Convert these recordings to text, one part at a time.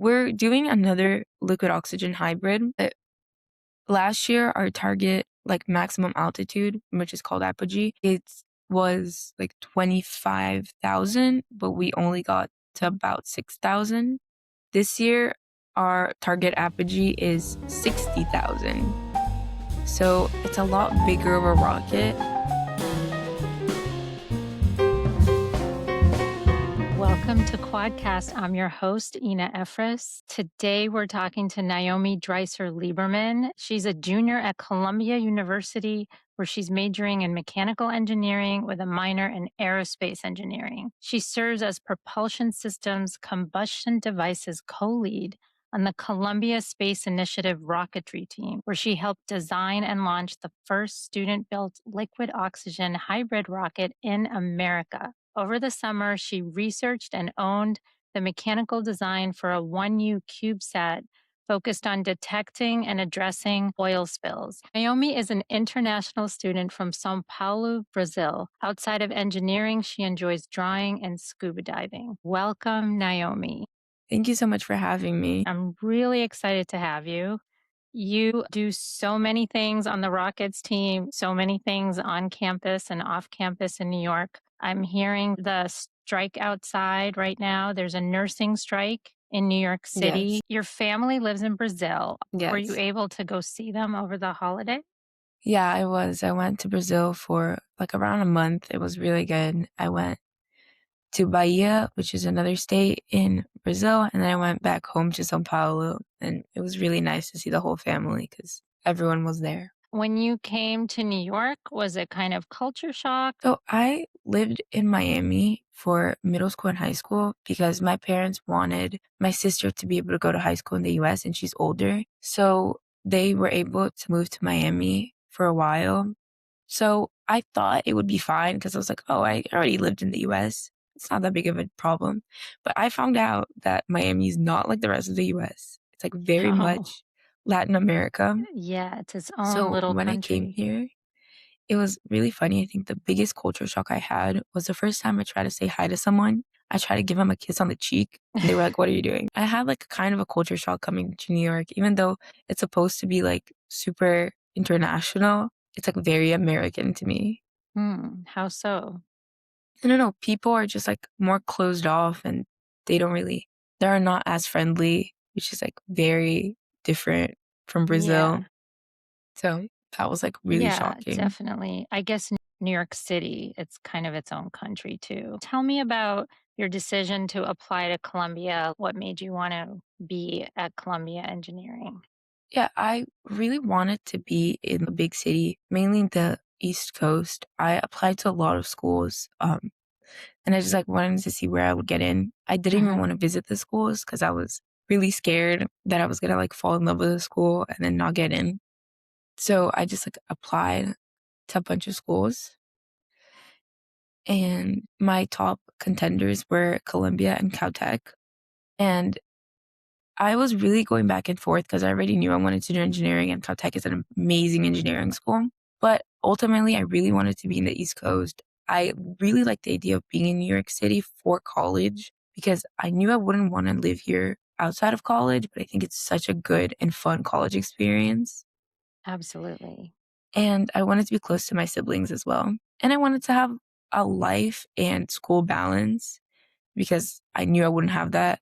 We're doing another liquid oxygen hybrid. Last year, our target, like maximum altitude, which is called apogee, it was like 25,000, but we only got to about 6,000. This year, our target apogee is 60,000. So it's a lot bigger of a rocket. Welcome to Quadcast. I'm your host, Ina Effress. Today, we're talking to Naomi Dreiser-Lieberman. She's a junior at Columbia University, where she's majoring in mechanical engineering with a minor in aerospace engineering. She serves as propulsion systems combustion devices co-lead on the Columbia Space Initiative Rocketry team, where she helped design and launch the first student-built liquid oxygen hybrid rocket in America. Over the summer, she researched and owned the mechanical design for a 1U CubeSat focused on detecting and addressing oil spills. Naomi is an international student from São Paulo, Brazil. Outside of engineering, she enjoys drawing and scuba diving. Welcome, Naomi. Thank you so much for having me. I'm really excited to have you. You do so many things on the Rockets team, so many things on campus and off campus in New York. I'm hearing the strike outside right now. There's a nursing strike in New York City. Yes. Your family lives in Brazil. Yes. Were you able to go see them over the holiday? Yeah, I was. I went to Brazil for like around a month. It was really good. I went to Bahia, which is another state in Brazil, and then I went back home to São Paulo, and it was really nice to see the whole family because everyone was there. When you came to New York, was it kind of culture shock? So I lived in Miami for middle school and high school because my parents wanted my sister to be able to go to high school in the US and she's older. So they were able to move to Miami for a while. So I thought it would be fine because I was like, oh, I already lived in the US. It's not that big of a problem. But I found out that Miami is not like the rest of the US. It's like very Oh, much Latin America. yeah, it's its own So little when I came country. here, it was really funny. I think the biggest culture shock I had was the first time I tried to say hi to someone. I tried to give them a kiss on the cheek, and they were like, what are you doing? I had like kind of a culture shock coming to New York, even though it's supposed to be like super international. It's like very American to me. How so? I don't know. People are just like more closed off and they're not as friendly, which is like very different from Brazil. Yeah. So that was like really shocking. Definitely. I guess New York City, it's kind of its own country too. Tell me about your decision to apply to Columbia. What made you want to be at Columbia Engineering? Yeah, I really wanted to be in a big city, mainly the East Coast. I applied to a lot of schools, and I just like wanted to see where I would get in. I didn't even want to visit the schools because I was really scared that I was gonna like fall in love with the school and then not get in. So I just like applied to a bunch of schools, and my top contenders were Columbia and Caltech. And I was really going back and forth because I already knew I wanted to do engineering, and Caltech is an amazing engineering school. But ultimately, I really wanted to be in the East Coast. I really liked the idea of being in New York City for college because I knew I wouldn't want to live here outside of college, but I think it's such a good and fun college experience. Absolutely. And I wanted to be close to my siblings as well. And I wanted to have a life and school balance because I knew I wouldn't have that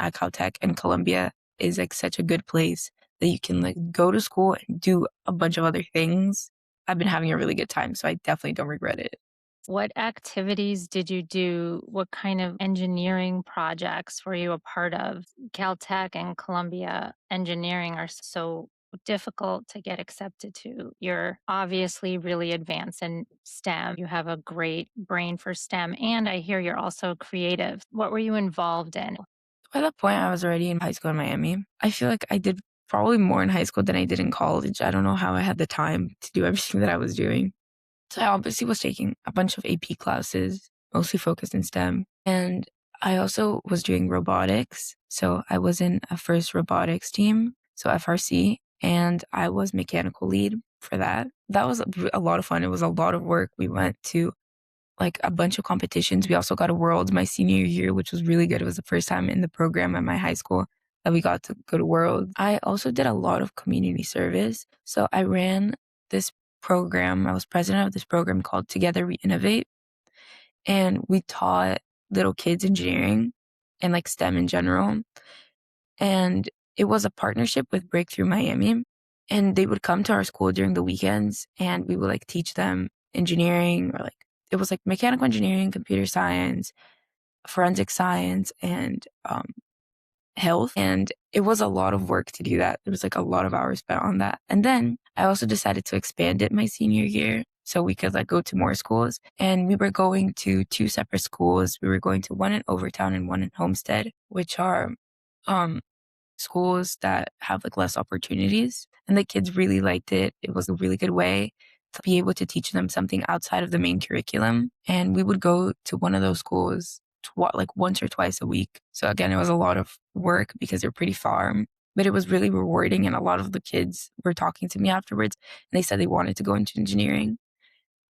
at Caltech, and Columbia is like such a good place that you can like go to school and do a bunch of other things. I've been having a really good time, so I definitely don't regret it. What activities did you do? What kind of engineering projects were you a part of? Caltech and Columbia Engineering are so difficult to get accepted to. You're obviously really advanced in STEM. You have a great brain for STEM, and I hear you're also creative. What were you involved in? By that point, I was already in high school in Miami. I feel like I did probably more in high school than I did in college. I don't know how I had the time to do everything that I was doing. So I obviously was taking a bunch of AP classes, mostly focused in STEM. And I also was doing robotics. So I was in a first robotics team, so FRC, and I was mechanical lead for that. That was a lot of fun. It was a lot of work. We went to like a bunch of competitions. We also got a world my senior year, which was really good. It was the first time in the program at my high school that we got to go to World. I also did a lot of community service. So I ran this program. I was president of this program called Together We Innovate. And we taught little kids engineering and like STEM in general. And it was a partnership with Breakthrough Miami. And they would come to our school during the weekends and we would like teach them engineering or like it was like mechanical engineering, computer science, forensic science, and health. And it was a lot of work to do that. There was like a lot of hours spent on that. And then I also decided to expand it my senior year so we could like go to more schools. And we were going to two separate schools. We were going to one in Overtown and one in Homestead, which are um schools that have like less opportunities. And the kids really liked it. It was a really good way to be able to teach them something outside of the main curriculum. And we would go to one of those schools like once or twice a week. So again, it was a lot of work because they're pretty far, but it was really rewarding. And a lot of the kids were talking to me afterwards and they said they wanted to go into engineering.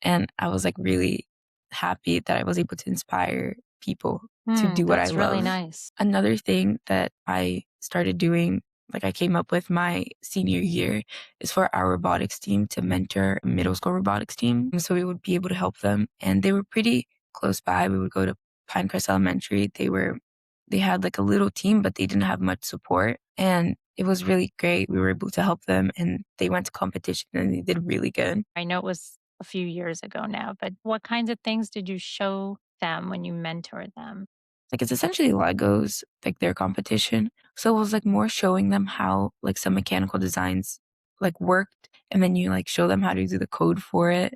And I was like really happy that I was able to inspire people to do what I That's really love. nice. Another thing that I started doing, like I came up with my senior year, is for our robotics team to mentor a middle school robotics team. So we would be able to help them. And they were pretty close by. We would go to Pinecrest Elementary. They had like a little team, but they didn't have much support. And it was really great. We were able to help them and they went to competition and they did really good. I know it was a few years ago now, but what kinds of things did you show them when you mentored them? Like it's essentially Legos, like their competition. So it was like more showing them how like some mechanical designs like worked and then you like show them how to do the code for it.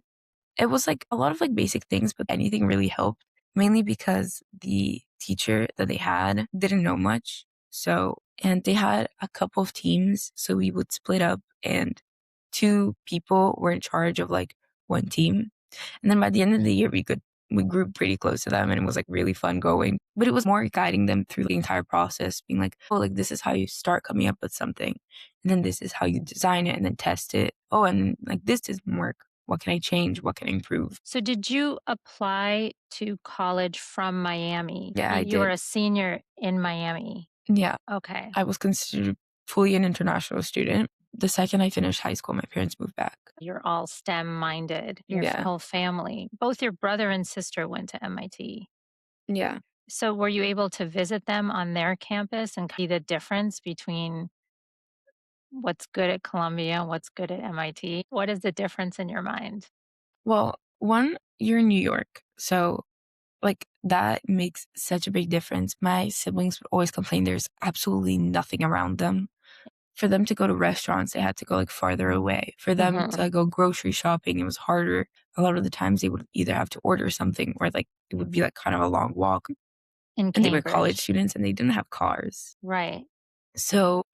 It was like a lot of like basic things, but anything really helped, mainly because the teacher that they had didn't know much. So, and they had a couple of teams. So we would split up and two people were in charge of like one team. And then by the end of the year, we grew pretty close to them and it was like really fun going. But it was more guiding them through the entire process, being like, oh, like this is how you start coming up with something. And then this is how you design it and then test it. Oh, and like this doesn't work. What can I change? What can I improve? So, did you apply to college from Miami? Yeah, I You were did. a senior in Miami. Yeah, Okay. I was considered fully an international student. The second I finished high school, my parents moved back. You're all STEM minded, your Yeah. whole family. Both your brother and sister went to MIT. Yeah. So, were you able to visit them on their campus and see the difference between what's good at Columbia and what's good at MIT? What is the difference in your mind? Well, one, you're in New York. So like that makes such a big difference. My siblings would always complain there's absolutely nothing around them. For them to go to restaurants, they had to go like farther away. For them Mhm. to go grocery shopping, it was harder. A lot of the times they would either have to order something or like it would be like kind of a long walk. In And they were college Cambridge. students and they didn't have cars. Right. So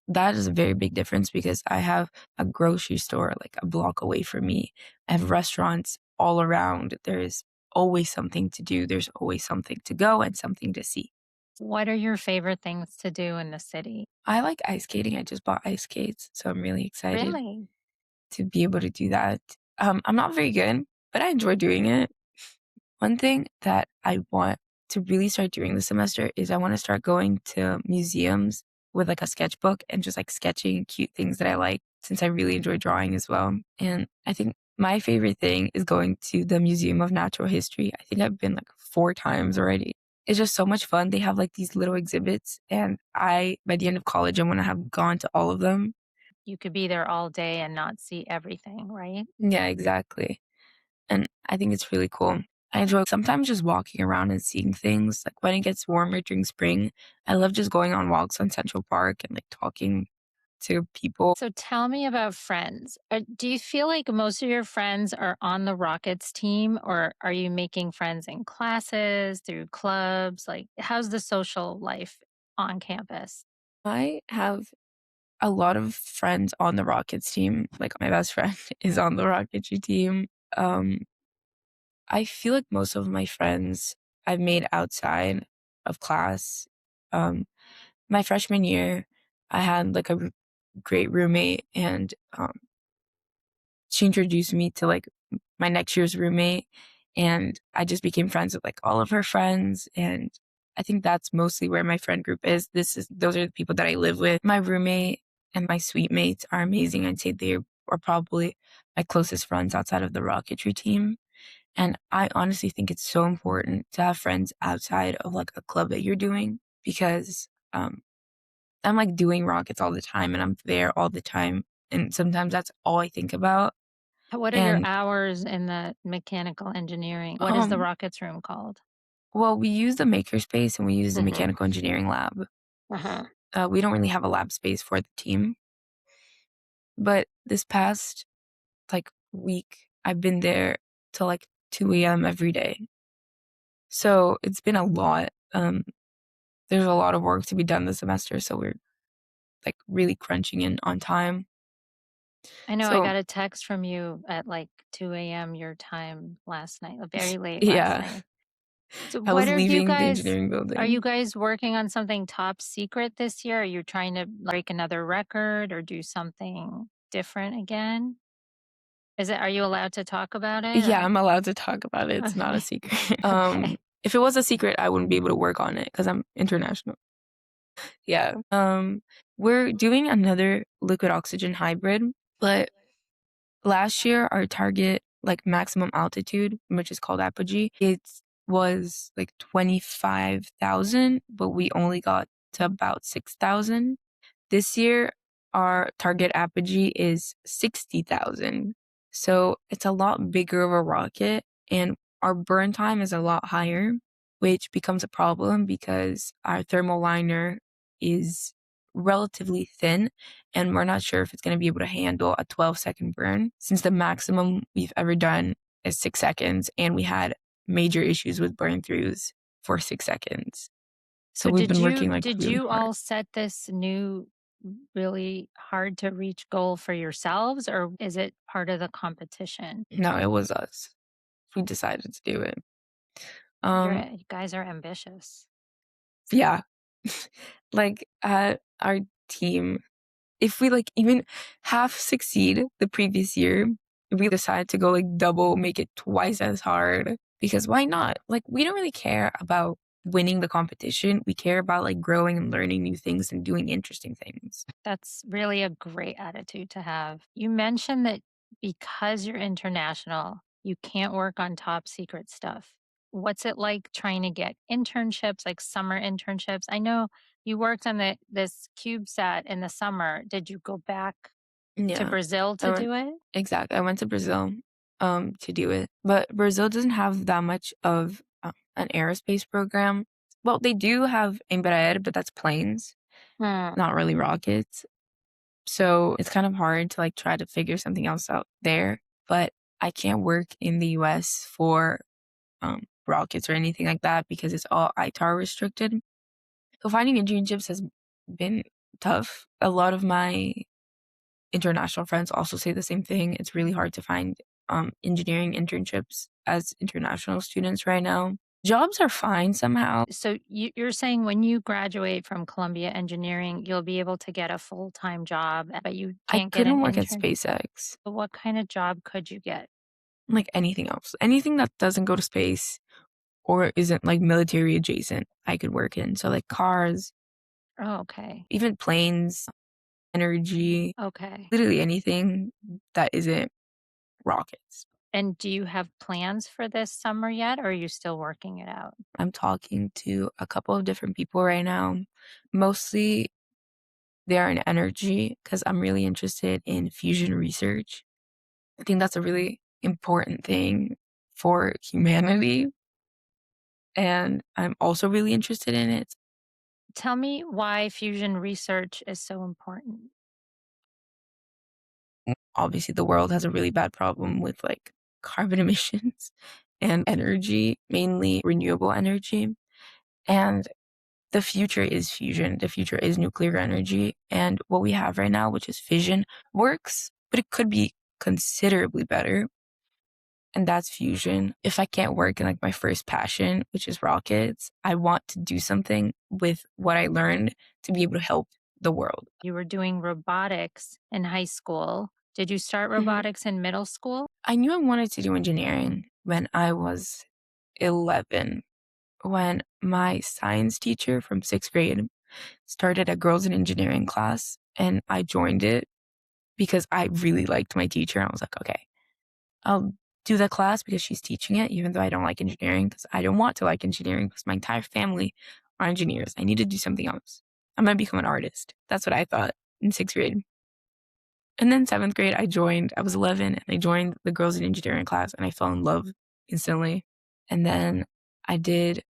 that is a very big difference because I have a grocery store like a block away from me. I have restaurants all around. There's always something to do. There's always something to go and something to see. What are your favorite things to do in the city? I like ice skating. I just bought ice skates, so I'm really excited Really? to be able to do that. I'm not very good, but I enjoy doing it. One thing that I want to really start doing this semester is I want to start going to museums with like a sketchbook and just like sketching cute things that I like since I really enjoy drawing as well. And I think my favorite thing is going to the Museum of Natural History. I think I've been like 4 times already. It's just so much fun. They have like these little exhibits and by the end of college, I want to have gone to all of them. You could be there all day and not see everything, right? Yeah, exactly. And I think it's really cool. I enjoy sometimes just walking around and seeing things. Like when it gets warmer during spring, I love just going on walks on Central Park and like talking to people. So tell me about friends. Do you feel like most of your friends are on the Rockets team, or are you making friends in classes, through clubs? Like, how's the social life on campus? I have a lot of friends on the Rockets team. Like my best friend is on the Rocketry team. Um, I feel like most of my friends I've made outside of class. Um, my freshman year, I had like a great roommate and she introduced me to like my next year's roommate and I just became friends with like all of her friends and I think that's mostly where my friend group is. Those are the people that I live with. My roommate and my suite mates are amazing. I'd say they are probably my closest friends outside of the Rocketry team. And I honestly think it's so important to have friends outside of like a club that you're doing because I'm like doing rockets all the time and I'm there all the time. And sometimes that's all I think about. What are your And hours in the mechanical engineering? What is the um, rockets room called? well, we use the makerspace and we use the Mhm. mechanical engineering lab. Uh-huh. We don't really have a lab space for the team, but this past like week, I've been there till like 2 a.m. every day. So it's been a lot. There's a lot of work to be done this semester, so we're like really crunching in on time. I know I So got a text from you at like 2 a.m. your time last night, very late last yeah, night. So I what was are you leaving the guys engineering are you building. guys working on something top secret this year? Are you trying to break another record or do something different again? Are you allowed to talk about it Yeah, or I'm allowed to talk about it. It's not a okay. secret. Okay. If it was a secret, I wouldn't be able to work on it because I'm international. Yeah. We're doing another liquid oxygen hybrid, but last year our target, like maximum altitude, which is called apogee, it was like 25,000, but we only got to about 6,000. This year, our target apogee is 60,000. So it's a lot bigger of a rocket, and our burn time is a lot higher, which becomes a problem because our thermal liner is relatively thin, and we're not sure if it's going to be able to handle a 12-second burn since the maximum we've ever done is 6 seconds, and we had major issues with burn throughs for 6 seconds. So So we've been working like did really you hard. all set this new really hard to reach goal for yourselves or is it part of the competition? No, it was us. We decided to do it. Um, You guys are ambitious. yeah. Like at our team, if we like even half succeed the previous year, we decide to go like double, make it twice as hard. Because why not? Like we don't really care about winning the competition. We care about like growing and learning new things and doing interesting things. That's really a great attitude to have. You mentioned that because you're international, you can't work on top secret stuff. What's it like trying to get internships, like summer internships? I know you worked on this CubeSat in the summer. Did you go back to Yeah. Brazil I to went do it? exactly. I went to Brazil to do it. But Brazil doesn't have that much of an aerospace program. Well, they do have Embraer, but that's planes, Hmm. not really rockets. So it's kind of hard to like try to figure something else out there. But I can't work in the US for rockets or anything like that because it's all ITAR restricted. So finding internships has been tough. A lot of my international friends also say the same thing. It's really hard to find engineering internships as international students right now. Jobs are fine somehow. So you're saying when you graduate from Columbia Engineering, you'll be able to get a full-time job, but you I can't get an couldn't work at intern. SpaceX, But what kind of job could you get? like anything else. Anything that doesn't go to space or isn't like military adjacent, I could work in. So like cars, Oh, okay. even planes, energy, Okay. literally anything that isn't rockets. And do you have plans for this summer yet, or are you still working it out? I'm talking to a couple of different people right now. Mostly they're in energy because I'm really interested in fusion research. I think that's a really important thing for humanity. And I'm also really interested in it. Tell me why fusion research is so important. Obviously, the world has a really bad problem with like carbon emissions and energy, mainly renewable energy. And the future is fusion. The future is nuclear energy. And what we have right now, which is fission, works, but it could be considerably better. And that's fusion. If I can't work in like my first passion, which is rockets, I want to do something with what I learned to be able to help the world. You were doing robotics in high school. Did you start Mhm. robotics in middle school? I knew I wanted to do engineering when I was 11. when my science teacher from 6th grade started a girls in engineering class, and I joined it because I really liked my teacher. I was like, okay, I'll do the class because she's teaching it, even though I don't like engineering, because I don't want to like engineering because my entire family are engineers. I need to do something else. I'm going to become an artist. That's what I thought in 6th grade. And then 7th grade, I was 11 and I joined the girls in engineering class and I fell in love instantly. And then I did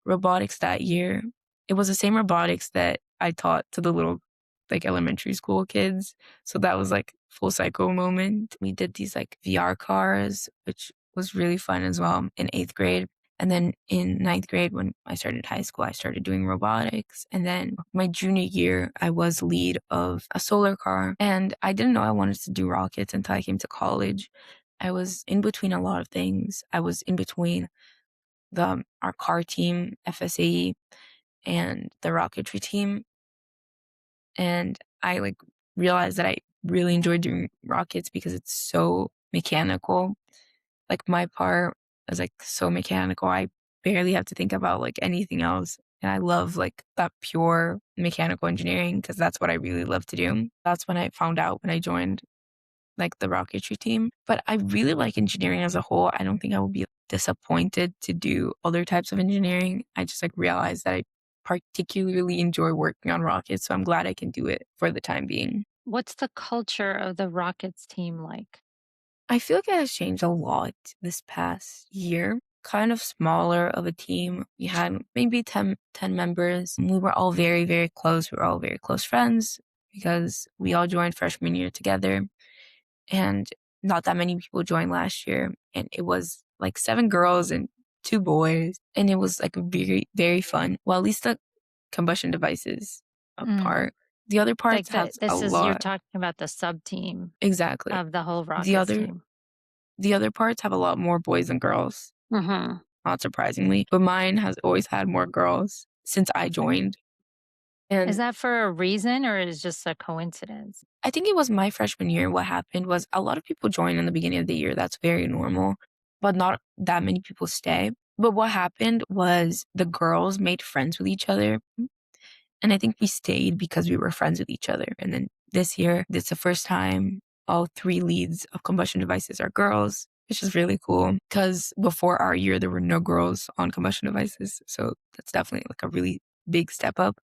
robotics that year. It was the same robotics that I taught to the little like elementary school kids. So that was like full cycle moment. We did these like VR cars, which was really fun as well in 8th grade. And then in 9th grade, when I started high school, I started doing robotics. And then my junior year, I was lead of a solar car. And I didn't know I wanted to do rockets until I came to college. I was in between a lot of things. I was in between our car team, FSAE, and the Rocketry team. And I like realized that I really enjoyed doing rockets because it's so mechanical. Like my part is like so mechanical. I barely have to think about like anything else. And I love like that pure mechanical engineering because that's what I really love to do. That's when I found out when I joined like the rocketry team. But I really like engineering as a whole. I don't think I would be disappointed to do other types of engineering. I just like realized that I particularly enjoy working on rockets. So I'm glad I can do it for the time being. What's the culture of the Rockets team like? I feel like it has changed a lot this past year. Kind of smaller of a team. We had maybe ten members. We were all very, very close. We were all very close friends because we all joined freshman year together. And not that many people joined last year. And it was like 7 girls and 2 boys. And it was like very, very fun. Well, at least the combustion devices Mm. part. The other parts Like has a you're lot. talking about the sub team Exactly. of the whole The Rockets other team. the other parts have a lot more boys than girls, Hmm. not surprisingly. But mine has always had more girls since I joined. Is And that for a reason or is it just a coincidence? I think it was my freshman year. What happened was a lot of people join in the beginning of the year. That's very normal, but not that many people stay. But what happened was the girls made friends with each other. And I think we stayed because we were friends with each other. And then this year, it's the first time all 3 leads of combustion devices are girls, which is really cool because before our year, there were no girls on combustion devices. So that's definitely like a really big step up.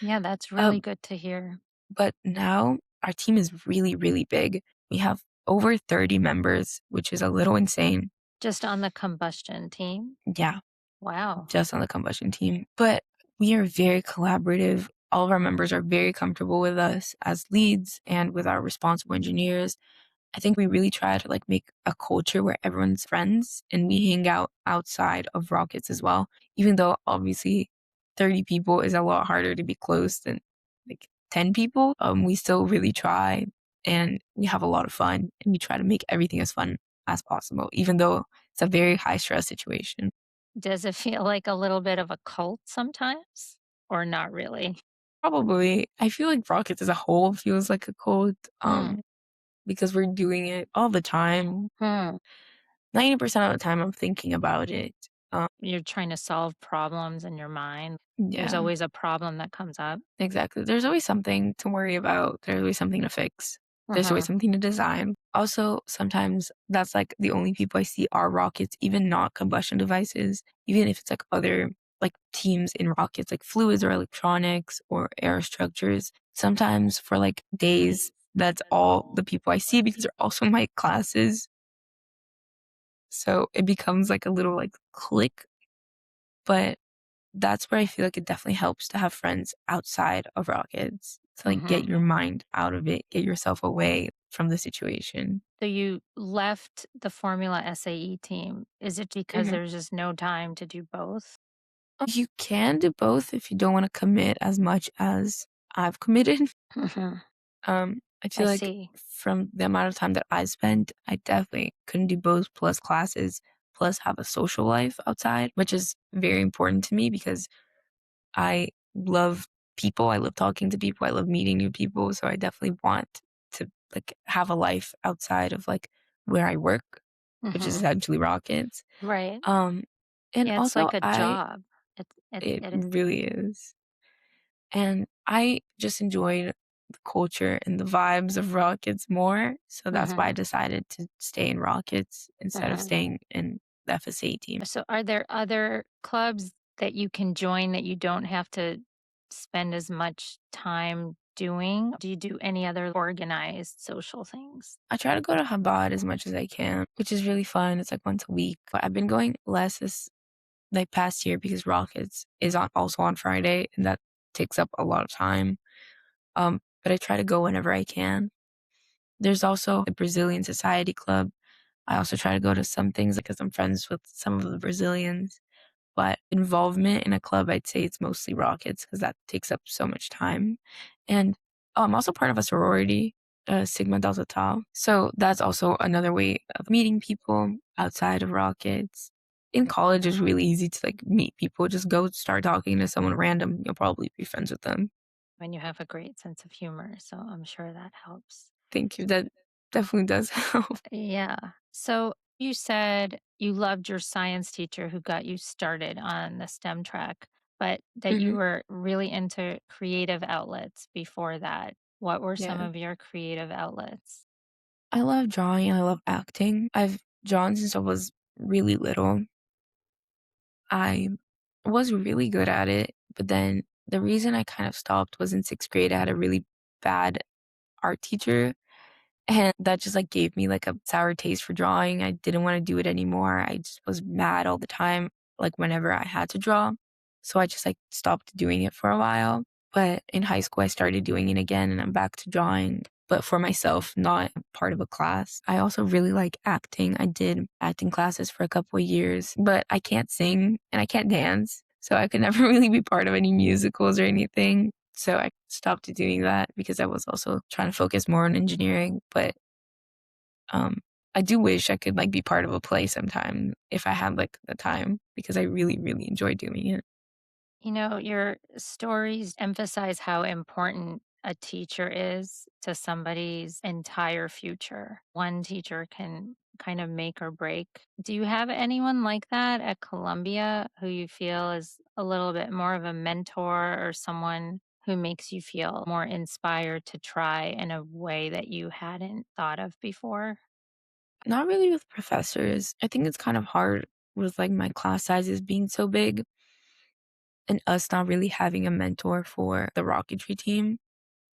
Yeah, that's really Um, good to hear. But now our team is really, really big. We have over 30 members, which is a little insane. Just on the combustion team? Yeah, Wow. just on the combustion team. But we are very collaborative. All of our members are very comfortable with us as leads and with our responsible engineers. I think we really try to like make a culture where everyone's friends and we hang out outside of rockets as well. Even though obviously 30 people is a lot harder to be close than like 10 people, we still really try and we have a lot of fun and we try to make everything as fun as possible, even though it's a very high stress situation. Does it feel like a little bit of a cult sometimes or not really? Probably, I feel like rockets as a whole feels like a cult, Hmm. because we're doing it all the time. Hmm. 90% of the time I'm thinking about it. You're trying to solve problems in your mind. There's Yeah, always a problem that comes up. exactly. There's always something to worry about. There's always something to fix. There's always Hmm. something to design. Also, sometimes that's like the only people I see are rockets, even not combustion devices, even if it's like other like teams in rockets, like fluids or electronics or aerostructures. Sometimes for like days, that's all the people I see because they're also my classes. So it becomes like a little like clique, but that's where I feel like it definitely helps to have friends outside of rockets to like get Hmm. your mind out of it, get yourself away from the situation. So you left the Formula SAE team. Is it because Mhm. there's just no time to do both? You can do both if you don't want to commit as much as I've committed. Hmm. I I feel like see. from the amount of time that I spent, I definitely couldn't do both plus classes, plus have a social life outside, which is very important to me because I love people. I love talking to people. I love meeting new people. So I definitely want to like have a life outside of like where I work, which is Hmm. essentially rockets. Right. Um, And Yeah, it's also like a job. it It is. really is. And I just enjoyed the culture and the vibes of Rockets more. So that's why I Mhm, decided to stay in Rockets instead of mhm. staying in the FSA team. So are there other clubs that you can join that you don't have to spend as much time doing? Do you do any other organized social things? I try to go to Chabad as much as I can, which is really fun. It's like once a week. But I've been going less this like past year because Rockets is also on Friday and that takes up a lot of time. But I try to go whenever I can. There's also the Brazilian Society Club. I also try to go to some things because I'm friends with some of the Brazilians. But involvement in a club, I'd say it's mostly Rockets because that takes up so much time. And I'm also part of a sorority, Sigma Delta Tau. So that's also another way of meeting people outside of Rockets. In college, it's really easy to like meet people. Just go start talking to someone random. You'll probably be friends with them. When you have a great sense of humor, so I'm sure that helps. Thank you. That definitely does help. Yeah. So you said you loved your science teacher who got you started on the STEM track, but that you Hmm. were really into creative outlets before that. What were some Yeah. of your creative outlets? I love drawing. I love acting. I've drawn since I was really little. I was really good at it, but then the reason I kind of stopped was in 6th grade. I had a really bad art teacher, and that just like gave me like a sour taste for drawing. I didn't want to do it anymore. I just was mad all the time, like whenever I had to draw. So I just like stopped doing it for a while. But in high school, I started doing it again and I'm back to drawing, but for myself, not part of a class. I also really like acting. I did acting classes for a couple of years, but I can't sing and I can't dance. So I could never really be part of any musicals or anything. So I stopped doing that because I was also trying to focus more on engineering. But um, I do wish I could like be part of a play sometime if I had like the time because I really, really enjoy doing it. You know, your stories emphasize how important a teacher is to somebody's entire future. One teacher can kind of make or break. Do you have anyone like that at Columbia who you feel is a little bit more of a mentor or someone who makes you feel more inspired to try in a way that you hadn't thought of before? Not really with professors. I think it's kind of hard with like my class sizes being so big and us not really having a mentor for the Rocketry team.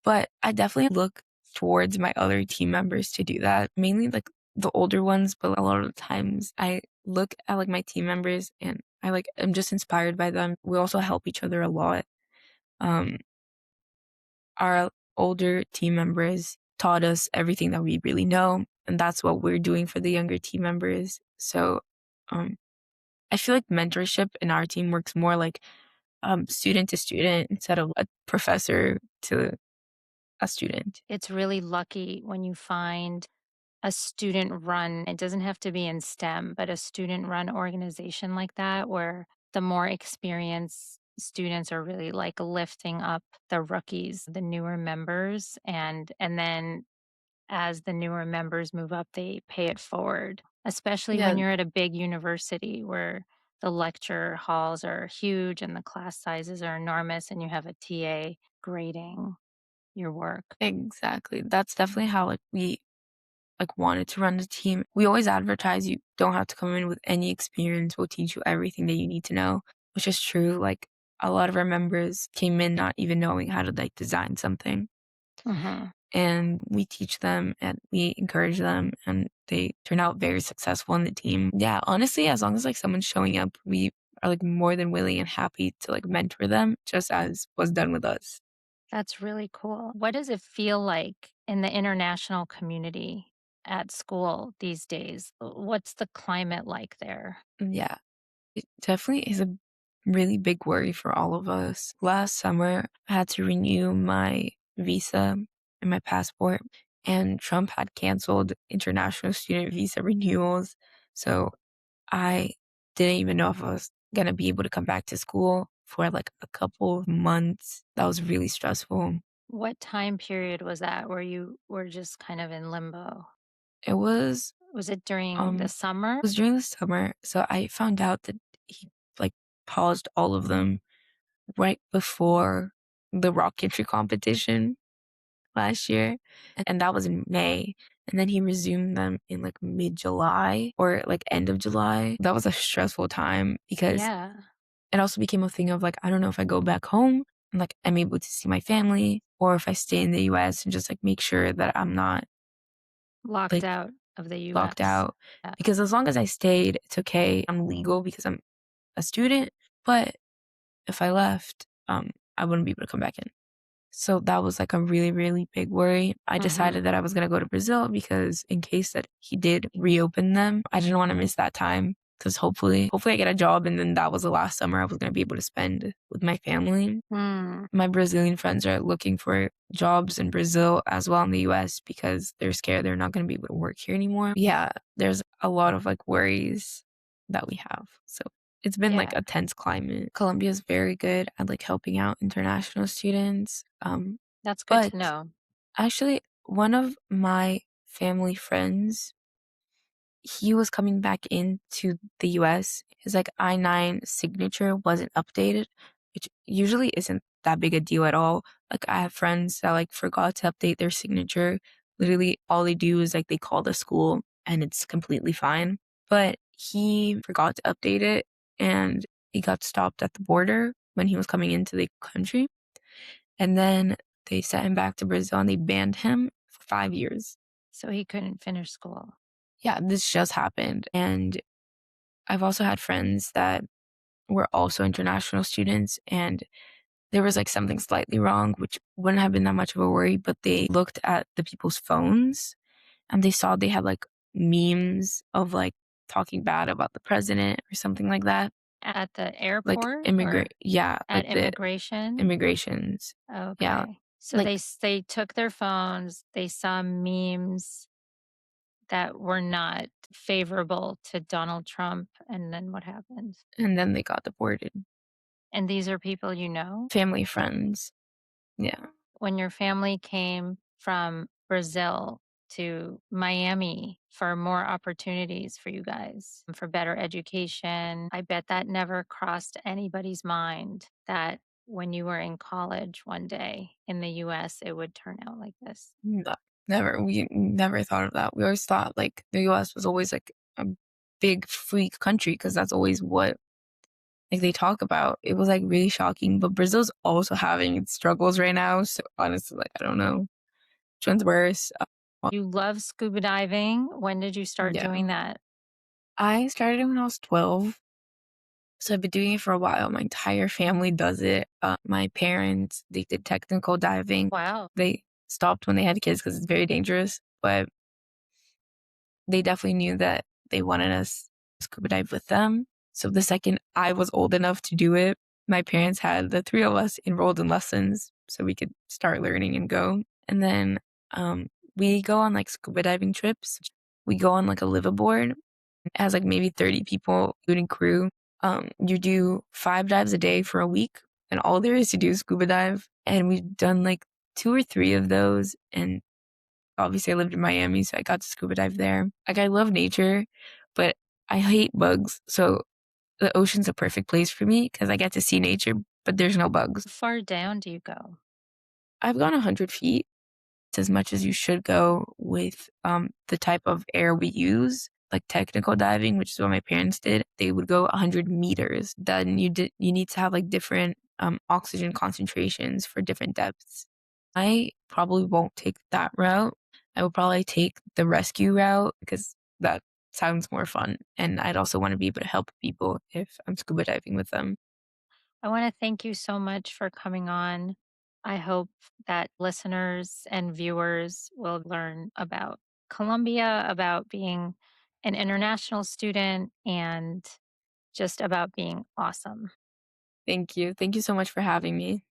But I definitely look towards my other team members to do that, mainly like the older ones. But a lot of the times I look at like my team members and I'm just inspired by them. We also help each other a lot. Um, our older team members taught us everything that we really know, and that's what we're doing for the younger team members. So, um, I feel like mentorship in our team works more like student to student instead of a professor to a student. It's really lucky when you find a student run, it doesn't have to be in STEM, but a student run organization like that, where the more experienced students are really like lifting up the rookies, the newer members, and then as the newer members move up, they pay it forward, especially when Yeah, you're at a big university where the lecture halls are huge and the class sizes are enormous and you have a TA grading your work. exactly. That's definitely how like we like wanted to run the team. We always advertise you don't have to come in with any experience. We'll teach you everything that you need to know, which is true. Like a lot of our members came in not even knowing how to like design something. Mhm. And we teach them and we encourage them and they turn out very successful in the team. Yeah, honestly, as long as like someone's showing up, we are like more than willing and happy to like mentor them just as was done with us. That's really cool. What does it feel like in the international community at school these days? What's the climate like there? Yeah, it definitely is a really big worry for all of us. Last summer, I had to renew my visa and my passport, and Trump had canceled international student visa renewals. So I didn't even know if I was gonna be able to come back to school for like a couple of months. That was really stressful. What time period was that where you were just kind of in limbo? It was Was it during the um summer? it was during the summer. So I found out that he paused all of them right before the Rocketry competition last year, and that was in May. And then he resumed them in like mid July or like end of July. That was a stressful time because Yeah. it also became a thing of like, I don't know if I go back home and like I'm able to see my family, or if I stay in the US and just like make sure that I'm not Locked like out of the locked US. out. Yeah. Because as long as I stayed, it's okay. I'm legal because I'm a student. But if I left, I wouldn't be able to come back in. So that was like a really, really big worry. I decided Mhm. that I was going to go to Brazil because in case that he did reopen them, I didn't want to miss that time because hopefully I get a job. And then that was the last summer I was going to be able to spend with my family. Mm. My Brazilian friends are looking for jobs in Brazil as well in the US because they're scared they're not going to be able to work here anymore. Yeah, there's a lot of like worries that we have. So it's been like Yeah. a tense climate. Colombia is very good at like helping out international students. That's good to But know. actually, one of my family friends, he was coming back into the US. His like I-9 signature wasn't updated, which usually isn't that big a deal at all. Like I have friends that like forgot to update their signature. Literally all they do is like they call the school and it's completely fine. But he forgot to update it and he got stopped at the border when he was coming into the country. And then they sent him back to Brazil and they banned him for 5 years. So he couldn't finish school. Yeah, this just happened. And I've also had friends that were also international students and there was like something slightly wrong, which wouldn't have been that much of a worry, but they looked at the people's phones and they saw they had like memes of like talking bad about the president or something like that. At the Like airport or yeah, at like the immigration? immigrations. Yeah. Okay. So Like they took their phones, they saw memes that were not favorable to Donald Trump, and then what happened? and then they got deported. And these are people you know? Family, friends. Yeah. When your family came from Brazil to Miami for more opportunities for you guys, for better education, I bet that never crossed anybody's mind that when you were in college one day in the US, it would turn out like this. No, never. We never thought of that. We always thought like the US was always like a big freak country because that's always what like they talk about. It was like really shocking. But Brazil's also having its struggles right now. So honestly, like I don't know which one's worse. You love scuba diving. When did you start Yeah. doing that? I started it when I was 12. So I've been doing it for a while. My entire family does it. My parents, they did technical diving. Wow. They stopped when they had kids because it's very dangerous. But they definitely knew that they wanted us to scuba dive with them. So the second I was old enough to do it, my parents had the three of us enrolled in lessons so we could start learning and go. And then we go on like scuba diving trips. We go on like a liveaboard. It has like maybe 30 people, including crew. You do 5 dives a day for a week, and all there is to do is scuba dive. And we've done like 2 or 3 of those. And obviously I lived in Miami, so I got to scuba dive there. Like I love nature, but I hate bugs. So the ocean's a perfect place for me because I get to see nature, but there's no bugs. How far down do you go? I've gone 100 feet. It's as much as you should go with the type of air we use, like technical diving, which is what my parents did. They would go 100 meters. Then you need to have like different oxygen concentrations for different depths. I probably won't take that route. I will probably take the rescue route because that sounds more fun. And I'd also want to be able to help people if I'm scuba diving with them. I want to thank you so much for coming on. I hope that listeners and viewers will learn about Colombia, about being an international student, and just about being awesome. Thank you. Thank you so much for having me.